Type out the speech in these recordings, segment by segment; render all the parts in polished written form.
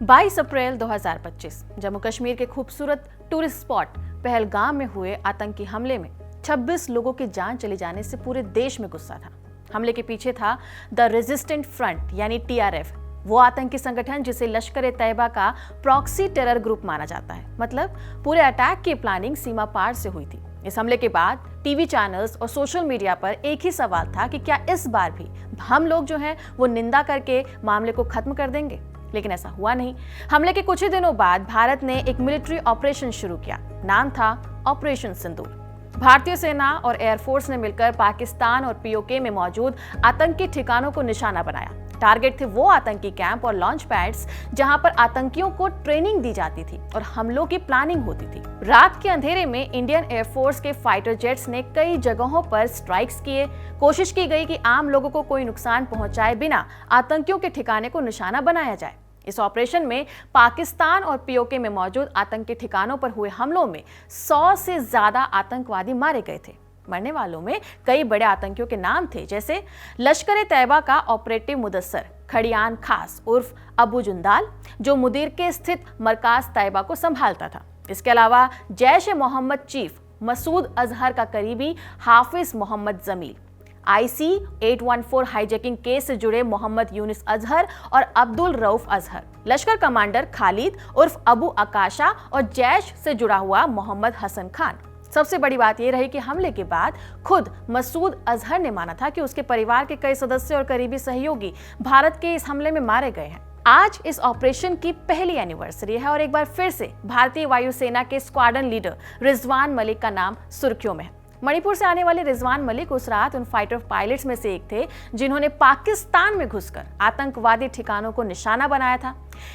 22 अप्रैल 2025 जम्मू कश्मीर के खूबसूरत tourist spot Pahalgam में हुए आतंकी हमले में 26 लोगों की जान चले जाने से पूरे देश में गुस्सा था। हमले के पीछे था द रेजिस्टेंट फ्रंट यानी TRF, वो आतंकी संगठन जिसे लश्कर ए तैयबा का प्रॉक्सी टेरर ग्रुप माना जाता है। मतलब पूरे अटैक की प्लानिंग सीमा पार से हुई थी। इस हमले के बाद टीवी चैनल्स और सोशल मीडिया पर एक ही सवाल था कि क्या इस बार भी हम लोग जो हैं वो निंदा करके मामले को खत्म कर देंगे, लेकिन ऐसा हुआ नहीं। हमले के कुछ ही दिनों बाद भारत ने एक मिलिट्री ऑपरेशन शुरू किया। नाम था ऑपरेशन सिंदूर। भारतीय सेना और एयरफोर्स ने मिलकर पाकिस्तान और POK में मौजूद आतंकी ठिकानों को निशाना बनाया। टारगेट थे वो आतंकी कैंप और लॉन्च पैड्स जहां पर आतंकियों को ट्रेनिंग दी जाती थी और हमलों की प्लानिंग होती थी। रात के अंधेरे में इंडियन एयरफोर्स के फाइटर जेट्स ने कई जगहों पर स्ट्राइक्स किए। कोशिश की गई कि आम लोगों को कोई नुकसान पहुंचाए बिना आतंकियों के ठिकाने को निशाना बनाया जाए। इस ऑपरेशन में पाकिस्तान और POK में मौजूद आतंकी ठिकानों पर हुए हमलों में 100 से ज्यादा आतंकवादी मारे गए थे। मरने वालों में कई बड़े आतंकियों के नाम थे, जैसे लश्कर ए तैयबा का ऑपरेटिव मुदस्सर खड़ियान खास उर्फ अबू जुंदाल, जो मुदीर के स्थित मरकाज तैयबा को संभालता था। इसके अलावा जैश ए मोहम्मद चीफ मसूद अजहर का करीबी Hafiz Mohammad Jamil, IC 814 hijacking case से जुड़े मोहम्मद यूनिस अजहर और अब्दुल रऊफ अजहर, लश्कर कमांडर खालिद उर्फ अबू अकाशा और जैश से जुड़ा हुआ मोहम्मद हसन खान। सबसे बड़ी बात यह रही कि हमले के बाद खुद मसूद अजहर ने माना था कि उसके परिवार के कई सदस्य और करीबी सहयोगी भारत के इस हमले में मारे गए हैं। आज इस ऑपरेशन की पहली एनिवर्सरी है और एक बार फिर से भारतीय वायुसेना के स्क्वाड्रन लीडर रिजवान मलिक का नाम सुर्खियों में है। मणिपुर से आने वाले रिजवान मलिक उस रात उन फाइटर पायलट्स में से एक थे जिन्होंने पाकिस्तान में घुसकर आतंकवादी ठिकानों को निशाना बनाया था।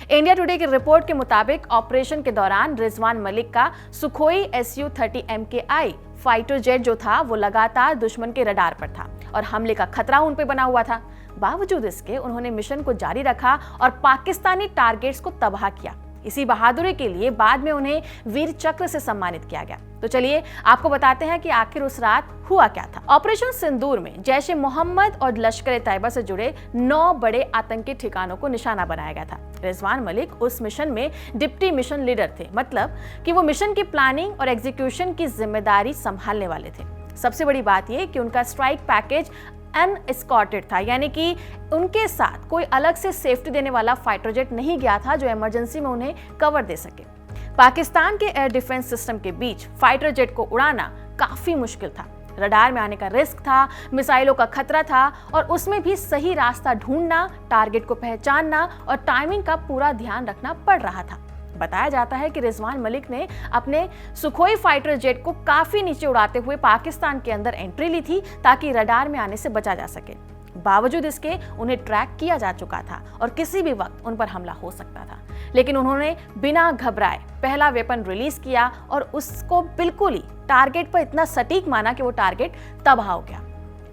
इंडिया टुडे की रिपोर्ट के मुताबिक ऑपरेशन के दौरान रिजवान मलिक का Sukhoi Su-30 MKI fighter jet जो था वो लगातार दुश्मन के रडार पर था और हमले का खतरा उन पर बना हुआ था। बावजूद इसके उन्होंने मिशन को जारी रखा और पाकिस्तानी टारगेट्स को तबाह किया। इसी बहादुरी के लिए बाद में उन्हें वीर चक्र से सम्मानित किया गया। तो चलिए आपको बताते हैं कि आखिर उस रात हुआ क्या था। ऑपरेशन सिंदूर में जैश ए मोहम्मद और लश्कर ए तैयबा से जुड़े 9 बड़े आतंकी ठिकानों को निशाना बनाया गया था। रिजवान मलिक उस मिशन में डिप्टी मिशन लीडर थे, मतलब कि वो मिशन की प्लानिंग और एग्जीक्यूशन की जिम्मेदारी संभालने वाले थे। सबसे बड़ी बात यह कि उनका स्ट्राइक पैकेज अनएस्कॉर्टेड था, यानी कि उनके साथ कोई अलग से सेफ्टी देने वाला फाइटर जेट नहीं गया था जो इमरजेंसी में उन्हें कवर दे सके। पाकिस्तान के एयर डिफेंस सिस्टम के बीच फाइटर जेट को उड़ाना काफी मुश्किल था। रडार में आने का रिस्क था, मिसाइलों का खतरा था और उसमें भी सही रास्ता ढूंढना, टारगेट को पहचानना और टाइमिंग का पूरा ध्यान रखना पड़ रहा था। बताया जाता है कि रिजवान मलिक ने अपने सुखोई फाइटर जेट को काफी नीचे उड़ाते हुए पाकिस्तान के अंदर एंट्री ली थी ताकि रडार में आने से बचा जा सके। बावजूद इसके उन्हें ट्रैक किया जा चुका था और किसी भी वक्त उन पर हमला हो सकता था, लेकिन उन्होंने बिना घबराए पहला वेपन रिलीज किया और उसको बिल्कुल ही टारगेट पर इतना सटीक माना कि वो टारगेट तबाह हो गया।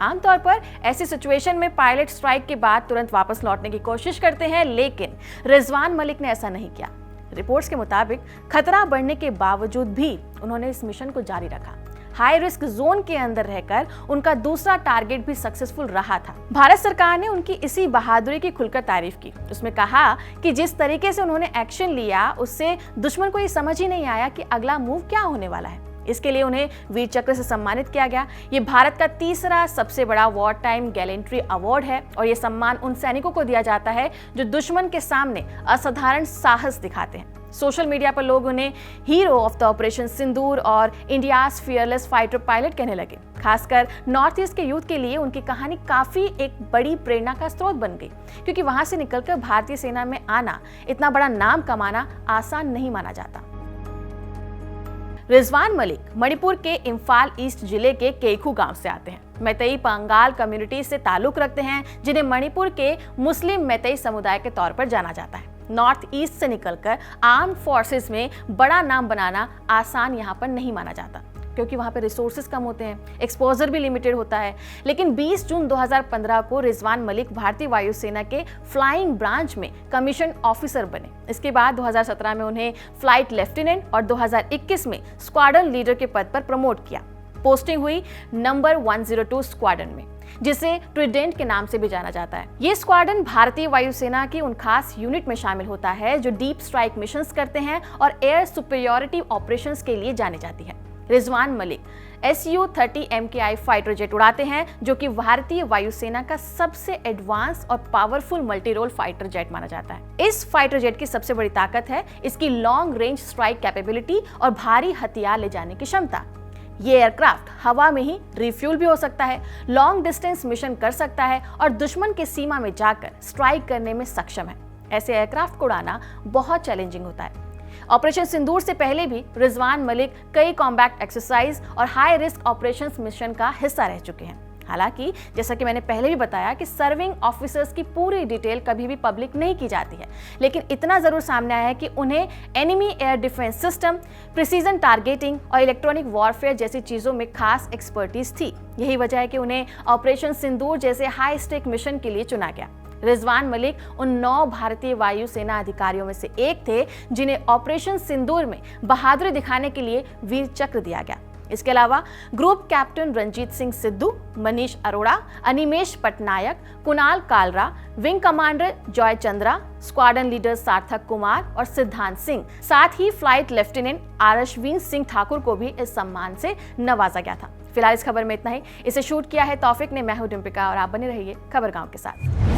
आमतौर पर ऐसी सिचुएशन में पायलट स्ट्राइक के बाद तुरंत वापस लौटने की कोशिश करते हैं, लेकिन रिजवान मलिक ने ऐसा नहीं किया। रिपोर्ट्स के मुताबिक खतरा बढ़ने के बावजूद भी उन्होंने इस मिशन को जारी रखा। हाई रिस्क जोन के अंदर रहकर उनका दूसरा टारगेट भी सक्सेसफुल रहा था। भारत सरकार ने उनकी इसी बहादुरी की खुलकर तारीफ की। उसमें कहा कि जिस तरीके से उन्होंने एक्शन लिया उससे दुश्मन को ये समझ ही नहीं आया कि अगला मूव क्या होने वाला है। इसके लिए उन्हें वीर चक्र से सम्मानित किया गया। ये भारत का तीसरा सबसे बड़ा वॉर टाइम गैलेंट्री अवार्ड है और ये सम्मान उन सैनिकों को दिया जाता है जो दुश्मन के सामने असाधारण साहस दिखाते हैं। सोशल मीडिया पर लोग उन्हें हीरो ऑफ द ऑपरेशन सिंदूर और इंडियाज फियरलेस फाइटर पायलट कहने लगे। खासकर नॉर्थ ईस्ट के यूथ के लिए उनकी कहानी काफी एक बड़ी प्रेरणा का स्रोत बन गई, क्योंकि वहां से निकलकर भारतीय सेना में आना, इतना बड़ा नाम कमाना आसान नहीं माना जाता। रिजवान मलिक मणिपुर के इम्फाल ईस्ट जिले के केकू गांव से आते हैं। मैतेई पंगाल कम्युनिटी से ताल्लुक रखते हैं, जिन्हें मणिपुर के मुस्लिम मैतेई समुदाय के तौर पर जाना जाता है। नॉर्थ ईस्ट से निकलकर आर्म्ड फोर्सेस में बड़ा नाम बनाना आसान यहाँ पर नहीं माना जाता, क्योंकि वहाँ पे रिसोर्सेज कम होते हैं, एक्सपोजर भी लिमिटेड होता है। लेकिन 20 जून 2015 को रिजवान मलिक भारतीय वायुसेना के फ्लाइंग ब्रांच में कमीशन ऑफिसर बने। इसके बाद 2017 में उन्हें फ्लाइट लेफ्टिनेंट और 2021 में स्क्वाड्रन लीडर के पद पर प्रमोट किया। पोस्टिंग हुई नंबर 102 स्क्वाड्रन में। जिसे ट्रिडेंट के नाम से भी जाना जाता है। ये स्क्वाड्रन भारतीय वायुसेना की उन खास यूनिट में शामिल होता है जो डीप स्ट्राइक मिशंस करते हैं और एयर सुपीरियॉरिटी ऑपरेशंस के लिए जानी जाती है। Rizwan Malik Su-30 MKI fighter jet उड़ाते हैं, जो कि भारतीय वायुसेना का सबसे एडवांस और powerful multi role fighter jet माना जाता है। इस फाइटर जेट की सबसे बड़ी ताकत है इसकी लॉन्ग रेंज स्ट्राइक कैपेबिलिटी और भारी हथियार ले जाने की क्षमता। ये एयरक्राफ्ट हवा में ही रिफ्यूल भी हो सकता है, लॉन्ग डिस्टेंस मिशन कर सकता है और दुश्मन के सीमा में जाकर स्ट्राइक करने में सक्षम है। ऐसे एयरक्राफ्ट को उड़ाना बहुत चैलेंजिंग होता है। ऑपरेशन सिंदूर से पहले भी रिजवान मलिक कई कॉम्बैट एक्सरसाइज और हाई रिस्क ऑपरेशंस मिशन का हिस्सा रह चुके हैं। हालांकि जैसा कि मैंने पहले भी बताया कि सर्विंग ऑफिसर्स की पूरी डिटेल कभी भी पब्लिक नहीं की जाती है, लेकिन इतना जरूर सामने आया है कि उन्हें enemy air defence system, precision targeting और इलेक्ट्रॉनिक वॉरफेयर जैसी चीजों में खास एक्सपर्टीज थी। यही वजह है कि उन्हें ऑपरेशन सिंदूर जैसे हाई स्टेक मिशन के लिए चुना गया। रिजवान मलिक उन 9 भारतीय वायुसेना अधिकारियों में से एक थे जिन्हें ऑपरेशन सिंदूर में बहादुरी दिखाने के लिए वीर चक्र दिया गया। इसके अलावा group captain Ranjit Singh Sidhu, Manish Arora, Animesh Patnaik, Kunal Kalra, wing commander Joy Chandra, squadron leader Sarthak Kumar और सिद्धांत सिंह, साथ ही फ्लाइट लेफ्टिनेंट आरशवीन सिंह ठाकुर को भी इस सम्मान से नवाजा गया था। फिलहाल इस खबर में इतना ही। इसे शूट किया है तौफिक ने। मैं हूं डिम्पिका और आप बने रहिए खबर गांव के साथ।